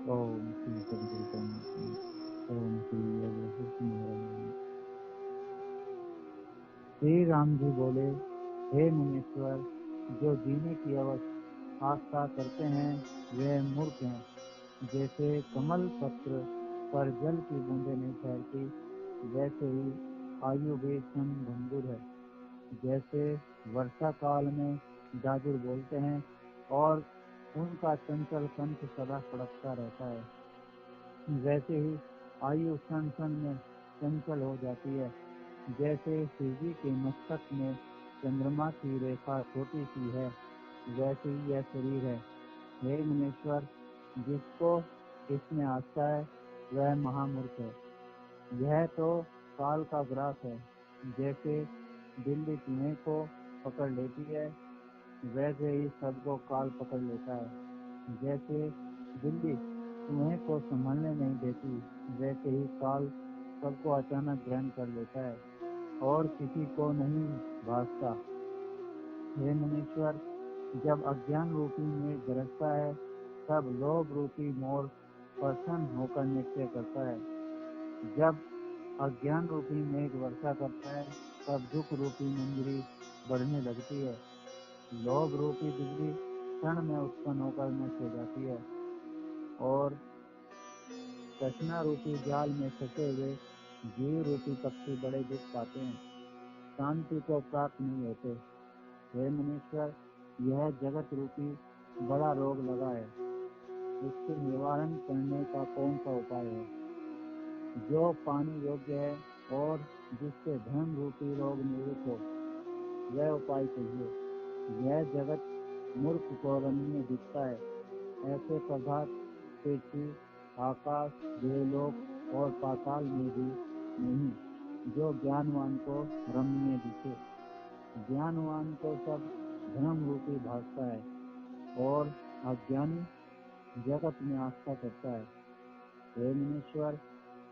ओम श्री सद्गुरु परमात्मा। ओम श्री योग वशिष्ठ महाराज। श्री राम जी बोले, हे मुनीश्वर, जो जीने की आस्था करते हैं वे मूर्ख हैं। जैसे कमल पत्र पर जल की बूंदें नहीं ठहरती, वैसे ही आयु भी क्षण भंगुर है। जैसे वर्षा काल में जाजुर बोलते हैं और उनका चंचल कंठ सदा फड़कता रहता है, वैसे ही आयु क्षण क्षण में चंचल हो जाती है। जैसे शिवजी के मस्तक में चंद्रमा की रेखा छोटी सी है, वैसे ही यह शरीर है। हे मुनीश्वर, जिसको इसमें आस्था है वह महामूर्ख है। यह तो काल का ग्रास है। जैसे बिल्ली चूहे को पकड़ लेती है, वैसे ही सबको काल पकड़ लेता है। जैसे बिल्ली चूहे को संभलने नहीं देती, वैसे ही काल सबको अचानक ग्रहण कर लेता है और किसी को नहीं भासता। हे मुनीश्वर, जब अज्ञान रूपी मेघ गरजता है, तब लोभ रूपी मोर प्रसन्न होकर नृत्य करता है। जब अज्ञान रूपी मेघ वर्षा करता है, तब दुख रूपी मंजरी बढ़ने लगती है। लोभ रूपी बिजली क्षण में उत्पन्न होकर नष्ट हो जाती है और तृष्णा रूपी जाल में फंसे हुए जीव रूपी पक्षी बड़े दुख पाते हैं, शांति को प्राप्त नहीं होते। हे मुनीश्वर, यह जगत रूपी बड़ा रोग लगा है, इसके निवारण करने का कौन सा उपाय है? जो पानी योग्य है और जिससे धर्म रूपी रोग निवृत्त हो, वह उपाय कहिए। यह जगत मूर्ख को रमणीय दिखता है। ऐसे पदार्थ पृथ्वी, आकाश, देवलोक और पाताल में भी नहीं जो ज्ञानवान को रमणीय दिखे। ज्ञानवान को सब धर्म रूपी भासता है और अज्ञानी जगत में आस्था करता है। हे मुनीश्वर,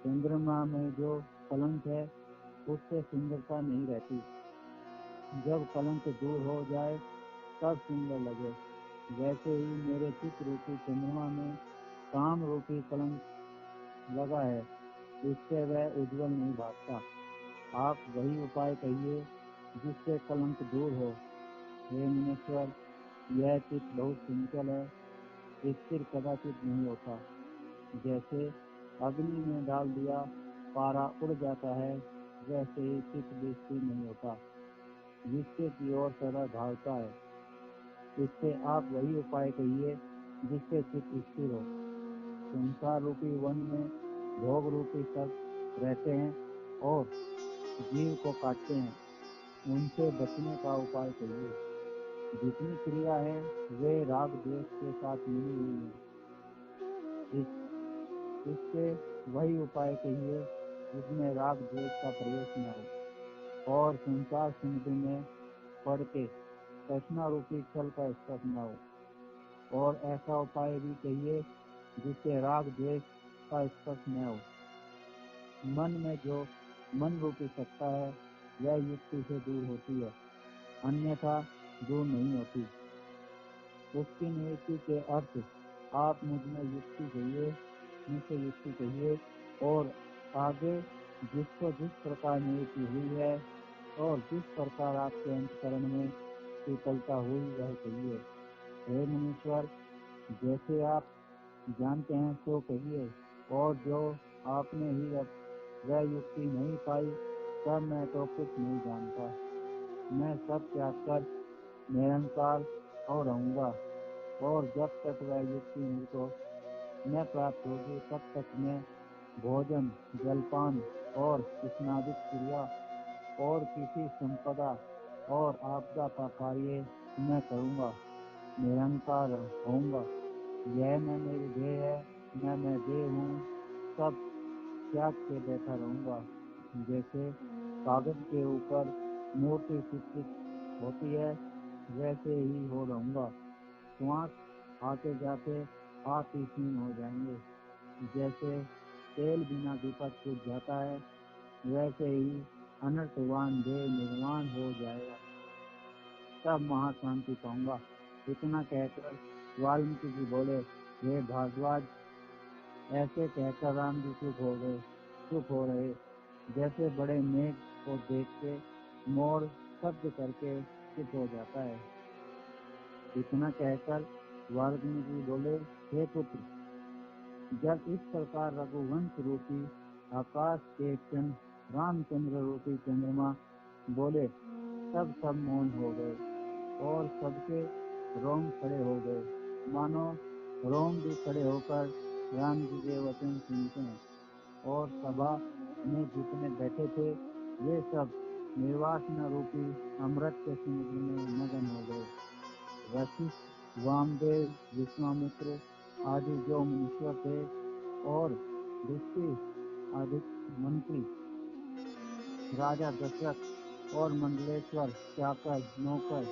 चंद्रमा में जो कलंक है उससे सुंदरता नहीं रहती। जब कलंक दूर हो जाए तब सुंदर लगे। वैसे ही मेरे चित्त रूपी चंद्रमा में काम रूपी कलंक लगा है, इससे वह उज्जवल नहीं भासता। आप वही उपाय कहिए जिससे कलंक दूर हो। हे मुनीश्वर, यह चित्त बहुत चंचल है, स्थिर कदाचित नहीं होता। जैसे अग्नि में डाल दिया पारा उड़ जाता है, वैसे ही चित्त भी स्थिर नहीं होता, जिससे की ओर सदा धावता है। इससे आप वही उपाय कहिए जिससे चित्त स्थिर हो। संसार रूपी वन में भोग रूपी सब रहते हैं और जीव को काटते हैं, उनसे बचने का उपाय कहिए। जितनी क्रिया है वे राग द्वेष के साथ मिली हुई है। इससे वही उपाय कहिए जिसमें राग द्वेष का प्रवेश न हो और संसार समुद्र में पड़ के तृष्णा रूपी छल का स्पर्श न हो। और ऐसा उपाय भी कहिए जिससे राग द्वेष का स्पर्श न हो। मन में जो मन रूपी सत्ता है वह युक्ति से दूर होती है, अन्यथा दूर नहीं होती। उसकी निवृत्ति के अर्थ आप मुझ में युक्ति कहिए, मुझसे युक्ति कहिए और आगे जिसको जिस प्रकार निवृत्ति हुई है और जिस प्रकार आपके अंतकरण में शीतलता हुई वह कहिए। हे मुनीश्वर, जैसे आप जानते हैं सो कहिए, और जो आपने ही अब वह युक्ति नहीं पाई तब मैं तो कुछ नहीं जानता। मैं सब त्याग कर निरंकार और रहूंगा, और जब तक वह युक्ति मुझको न प्राप्त होगी तब तक मैं भोजन, जलपान और स्नादिक क्रिया और किसी संपदा और आपदा का कार्य न करूंगा, निरंकार होऊंगा। यह न मेरी देह है न मैं देह हूँ, सब त्याग के बैठा रहूंगा। जैसे कागज के ऊपर मूर्ति चित्रित होती है वैसे ही हो रहूंगा। श्वास आते जाते आप ही क्षीण हो जाएंगे। जैसे तेल बिना दीपक बुझ जाता है, वैसे ही अनर्थवान देह निर्वाण हो जाएगा, तब महाशांति पाऊंगा। इतना कहकर वाल्मीकि जी बोले, हे भारद्वाज, ऐसे कहकर राम जी चुप हो रहे, जैसे बड़े मेघ को देख के मोर शब्द करके चुप हो जाता है। इतना कहकर वाल्मीकि जी बोले, हे पुत्र, जब इस प्रकार रघुवंश रूपी आकाश के चंद्र रामचंद्र रूपी चंद्रमा बोले, तब सब मौन हो गए और सबके रोम खड़े हो गए, मानो रोम भी खड़े होकर राम जी के वचन सुनते हैं। और सभा में जितने बैठे थे वे सब निर्वासना रूपी अमृत के समुद्र में मगन हो गए। वशिष्ठ, वामदेव, विश्वामित्र आदि जो मुनीश्वर थे और ऋषि आदि मंत्री, राजा दशरथ और मंडलेश्वर, चाकर, नौकर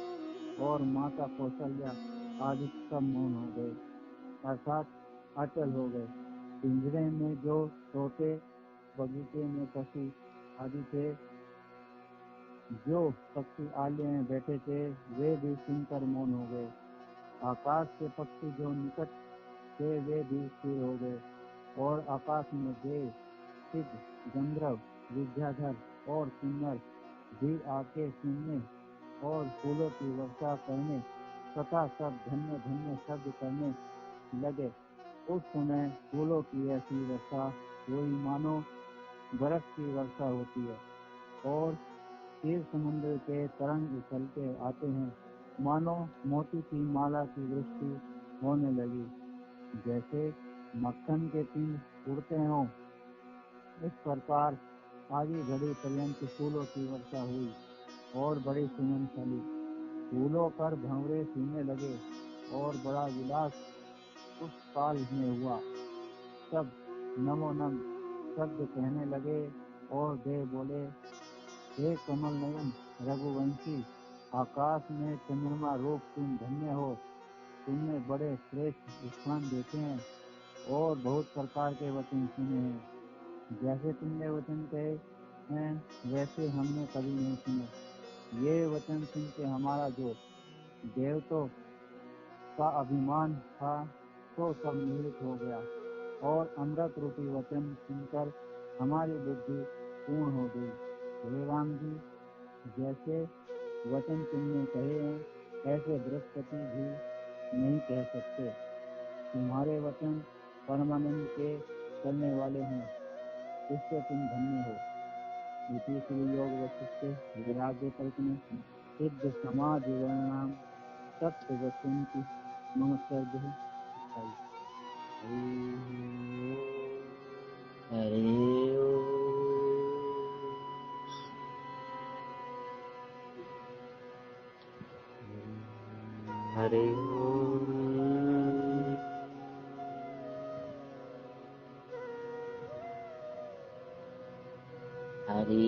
और माता कौशल्या आदि सब मौन हो गए, अर्थात अचल हो गए। पिंजरे में जो तोते, बगीचे में पशु आदि थे, जो पक्षी आले में बैठे थे, वे भी सुनकर मौन हो गए। आकाश के पक्षी जो निकट थे वे भी स्थिर हो गए, और आकाश में देव, सिद्ध, गंधर्व, विद्याधर और किन्नर भी आके सुनने और फूलों की वर्षा करने तथा सब धन्य धन्य शब्द करने लगे। उस समय फूलों की ऐसी वर्षा हुई मानो बर्फ की वर्षा होती है, और क्षीर समुद्र के तरंग उछलते आते हैं, मानो मोती की माला की वृष्टि होने लगी। जैसे मक्खन के पिंड उड़ते हों, इस प्रकार आधी घड़ी पर्यंत फूलों की वर्षा हुई और बड़ी सुगंध फैली। फूलों पर भंवरे सीने लगे और बड़ा विलास उस काल में हुआ। सब नमो नम शब्द कहने लगे और देव बोले, हे कमल नयन रघुवंशी, आकाश में चंद्रमा रूप तुम धन्य हो। तुमने बड़े श्रेष्ठ स्थान देखे हैं और बहुत प्रकार के वचन सुने हैं। जैसे तुमने वचन कहे हैं वैसे हमने कभी नहीं सुने। ये वचन सुन के हमारा जो देवतों का अभिमान था तो सब निवृत्त हो गया, और अमृत रूपी वचन सुनकर हमारी बुद्धि पूर्ण हो गई। हे राम जी, जैसे वचन तुमने कहे हैं ऐसे बृहस्पति भी नहीं कह सकते। तुम्हारे वचन परमानंद के चलने वाले हैं, इससे तुम धन्य हो। इति श्री योग वशिष्ठ वैराग्य कल्पने सिद्ध समाधि वर्णाम सप्त वचंती मम श्रद्धे। हरि हरि हरि